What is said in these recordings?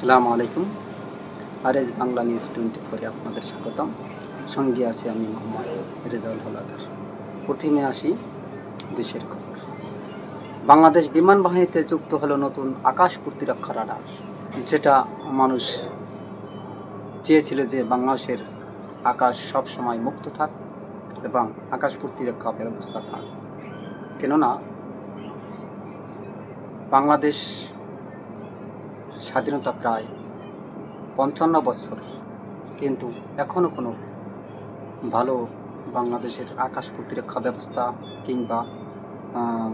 আসসালামু আলাইকুম। RS Bangla news 24-এ আপনাদের স্বাগতম। সঙ্গে আছি আমি মোহাম্মদ রেজাউল হলাদার। প্রথমে আসি দেশের খবর। বাংলাদেশ বিমান বাহিনীতে যুক্ত হলো নতুন আকাশ প্রতিরক্ষা রাডার, যেটা মানুষ চেয়েছিল যে বাংলাদেশের আকাশ সবসময় মুক্ত থাক এবং আকাশ প্রতিরক্ষা ব্যবস্থা থাক। কেননা বাংলাদেশ স্বাধীনতা প্রায় 55 বছর, কিন্তু এখনও কোনো ভালো বাংলাদেশের আকাশ প্রতিরক্ষা ব্যবস্থা কিংবা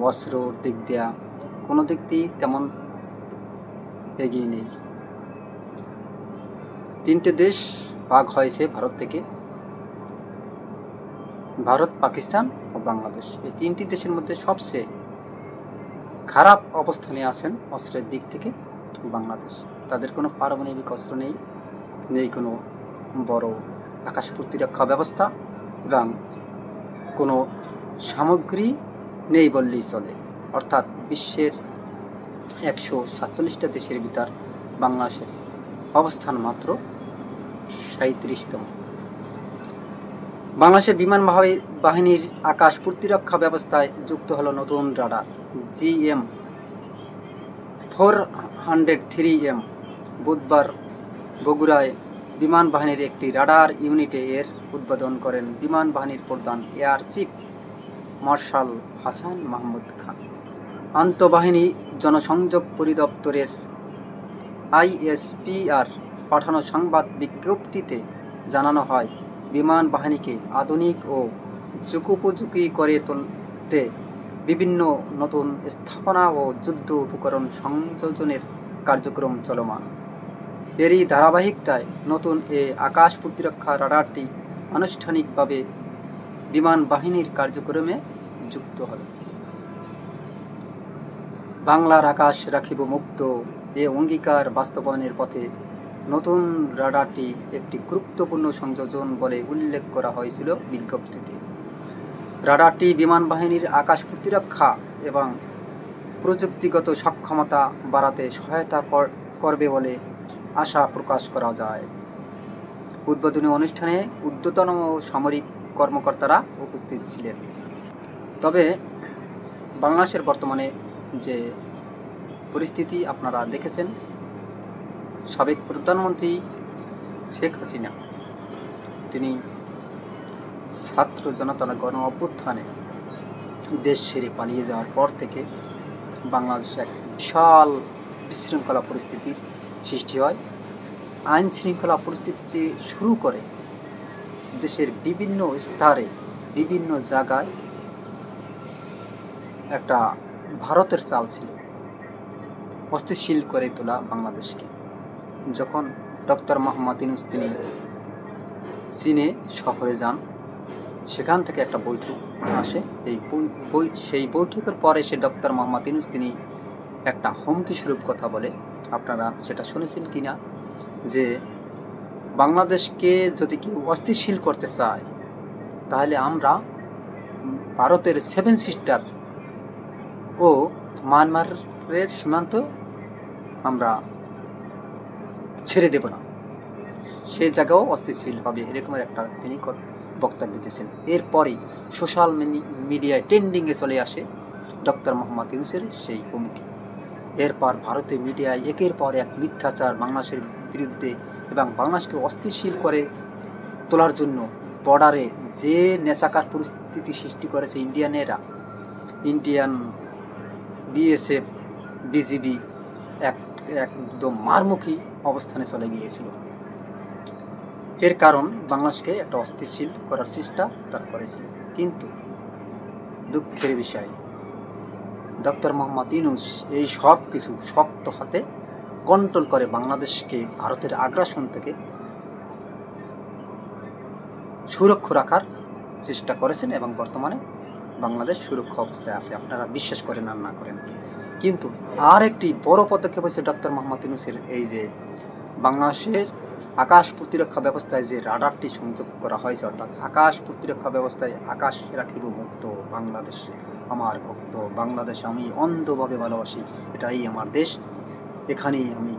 অস্ত্রর দিক দিয়া কোনো দিক দিয়েই তেমন এগিয়ে নেই। 3টে দেশ ভাগ হয়েছে ভারত থেকে, ভারত, পাকিস্তান ও বাংলাদেশ। এই 3টি দেশের মধ্যে সবচেয়ে খারাপ অবস্থানে আছেন অস্ত্রের দিক থেকে বাংলাদেশ। তাদের কোনো পারমাণবিক অস্ত্র নেই, নেই কোনো বড় আকাশ প্রতিরক্ষা ব্যবস্থা এবং কোনো সামগ্রী নেই বললেই চলে। অর্থাৎ বিশ্বের 147টা দেশের ভিতর বাংলাদেশের অবস্থান মাত্র 37তম। বাংলাদেশের বিমান বাহিনীর আকাশ প্রতিরক্ষা ব্যবস্থায় যুক্ত হলো নতুন রাডার GM-403M। বুধবার বগুড়ায় বিমান বাহিনীর একটি রাডার ইউনিটে এর উদ্বোধন করেন বিমান বাহিনীর প্রধান air chief marshal Hasan Mahmud Khan. আন্তঃবাহিনী জনসংযোগ পরিদপ্তরের ISPR পাঠানো সংবাদ বিজ্ঞপ্তিতে জানানো হয়, বিমান বাহিনীকে আধুনিক ও যুগোপযোগী করে তুলতে বিভিন্ন নতুন স্থাপনা ও যুদ্ধ উপকরণ সংযোজনের কার্যক্রম চলমান। এরই ধারাবাহিকতায় নতুন এ আকাশ প্রতিরক্ষা রাডারটি আনুষ্ঠানিকভাবে বিমান বাহিনীর কার্যক্রমে যুক্ত হল। বাংলার আকাশ রাখিব মুক্ত, এ অঙ্গীকার বাস্তবায়নের পথে নতুন রাডারটি একটি গুরুত্বপূর্ণ সংযোজন বলে উল্লেখ করা হয়েছিল বিজ্ঞপ্তিতে। রাডারটি বিমান বাহিনীর আকাশ প্রতিরক্ষা এবং প্রযুক্তিগত সক্ষমতা বাড়াতে সহায়তা করবে বলে আশা প্রকাশ করা যায়। উদ্বোধনী অনুষ্ঠানে ঊর্ধ্বতন সামরিক কর্মকর্তারা উপস্থিত ছিলেন। তবে বাংলাদেশের বর্তমানে যে পরিস্থিতি আপনারা দেখেছেন, সাবেক প্রধানমন্ত্রী শেখ হাসিনা তিনি ছাত্র জনতার গণ অভ্যুত্থানে দেশ ছেড়ে পালিয়ে যাওয়ার পর থেকে বাংলাদেশে এক বিশাল বিশৃঙ্খলা পরিস্থিতির সৃষ্টি হয়। আইন শৃঙ্খলা পরিস্থিতিতে শুরু করে দেশের বিভিন্ন স্তরে বিভিন্ন জায়গায় একটা ভারতের চাল ছিল অস্থিতিশীল করে তোলা বাংলাদেশকে। যখন ডক্টর মোহাম্মদ ইউনূস তিনি চীনে সফরে যান, সেখান থেকে একটা বৈঠক আসে। সেই বৈঠকের পরে সে ডক্টর মোহাম্মদ ইউনূস তিনি একটা হুমকি স্বরূপ কথা বলে, আপনারা সেটা শুনেছেন কিনা, যে বাংলাদেশকে যদি কেউ অস্থিতিশীল করতে চায় তাহলে আমরা ভারতের 7 সিস্টার ও মায়ানমারের সীমান্ত আমরা ছেড়ে দেব না, সে জায়গাও অস্থিতিশীল হবে, এরকমের একটা তিনি বক্তব্য দিয়েছেন। এরপরই সোশ্যাল মিডিয়ায় ট্রেন্ডিংয়ে চলে আসে ডক্টর মোহাম্মদ ইউনূসের সেই হুমকি। এরপর ভারতীয় মিডিয়ায় একের পর এক মিথ্যাচার বাংলাদেশের বিরুদ্ধে এবং বাংলাদেশকে অস্থিতিশীল করে তোলার জন্য বর্ডারে যে নেচাকার পরিস্থিতি সৃষ্টি করেছে ইন্ডিয়ান BSF BGB একদম মারমুখী অবস্থানে চলে গিয়েছিল। এর কারণ বাংলাদেশকে একটা অস্থিতিশীল করার চেষ্টা তারা করেছিল। কিন্তু দুঃখের বিষয়, ডক্টর মোহাম্মদ ইউনূস এই সব কিছু শক্ত হাতে কন্ট্রোল করে বাংলাদেশকে ভারতের আগ্রাসন থেকে সুরক্ষা রাখার চেষ্টা করেছেন এবং বর্তমানে বাংলাদেশ সুরক্ষা অবস্থায় আছে, আপনারা বিশ্বাস করেন আর না করেন। কিন্তু আর একটি বড় পদক্ষেপ হয়েছে ডক্টর মোহাম্মদ ইউনূসের, এই যে বাংলাদেশের আকাশ প্রতিরক্ষা ব্যবস্থায় যে রাডারটি সংযোগ করা হয়েছে, অর্থাৎ আকাশ প্রতিরক্ষা ব্যবস্থায় আকাশ রাখিব মুক্ত, বাংলাদেশে আমার ভক্ত, বাংলাদেশ আমি অন্ধভাবে ভালোবাসি, এটাই আমার দেশ, এখানেই আমি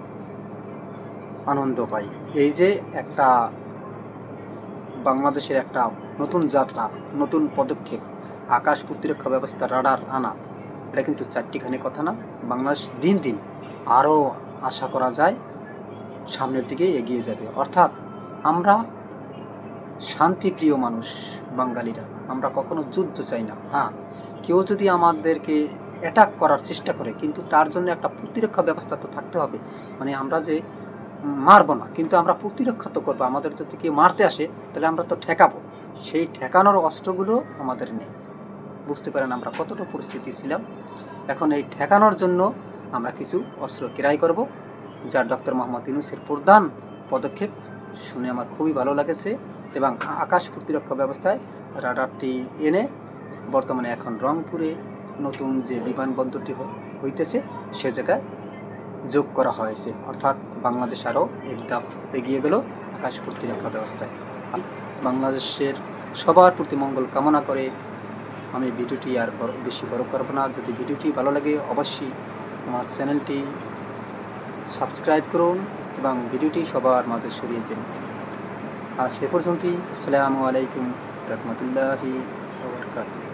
আনন্দ পাই। এই যে একটা বাংলাদেশের একটা নতুন যাত্রা, নতুন পদক্ষেপ, আকাশ প্রতিরক্ষা ব্যবস্থা রাডার আনা, এটা কিন্তু চারটিখানি কথা না। বাংলাদেশ দিন দিন আরও আশা করা যায় সামনের দিকে এগিয়ে যাবে। অর্থাৎ আমরা শান্তিপ্রিয় মানুষ বাঙালিরা, আমরা কখনো যুদ্ধ চাই না। হ্যাঁ, কেউ যদি আমাদেরকে অ্যাটাক করার চেষ্টা করে, কিন্তু তার জন্য একটা প্রতিরক্ষা ব্যবস্থা তো থাকতে হবে। মানে আমরা যে মারবো না, কিন্তু আমরা প্রতিরক্ষা তো করবো। আমাদের যদি কেউ মারতে আসে, তাহলে আমরা তো ঠেকাবো। সেই ঠেকানোর অস্ত্রগুলো আমাদের নেই। বুঝতে পারেন আমরা কতটা পরিস্থিতি ছিলাম। এখন এই ঠেকানোর জন্য আমরা কিছু অস্ত্র ক্রয় করব, যা ডক্টর মোহাম্মদ ইউনূসের প্রধান পদক্ষেপ শুনে আমার খুবই ভালো লেগেছে। এবং আকাশ প্রতিরক্ষা ব্যবস্থায় রাডারটি এনে বর্তমানে এখন রংপুরে নতুন যে বিমানবন্দরটি হইতেছে সে জায়গায় যোগ করা হয়েছে। অর্থাৎ বাংলাদেশ আরও এক ধাপ এগিয়ে গেল আকাশ প্রতিরক্ষা ব্যবস্থায়। বাংলাদেশের সবার প্রতি মঙ্গল কামনা করে আমি ভিডিওটি আর বেশি বড় করব না। যদি ভিডিওটি ভালো লাগে অবশ্যই আমার চ্যানেলটি সাবস্ক্রাইব করুন এবং ভিডিওটি সবার মাঝে ছড়িয়ে দিন। আজ সে পর্যন্তই। আসসালামু আলাইকুম রহমতুল্লাহি ওয়া বারাকাতুহু।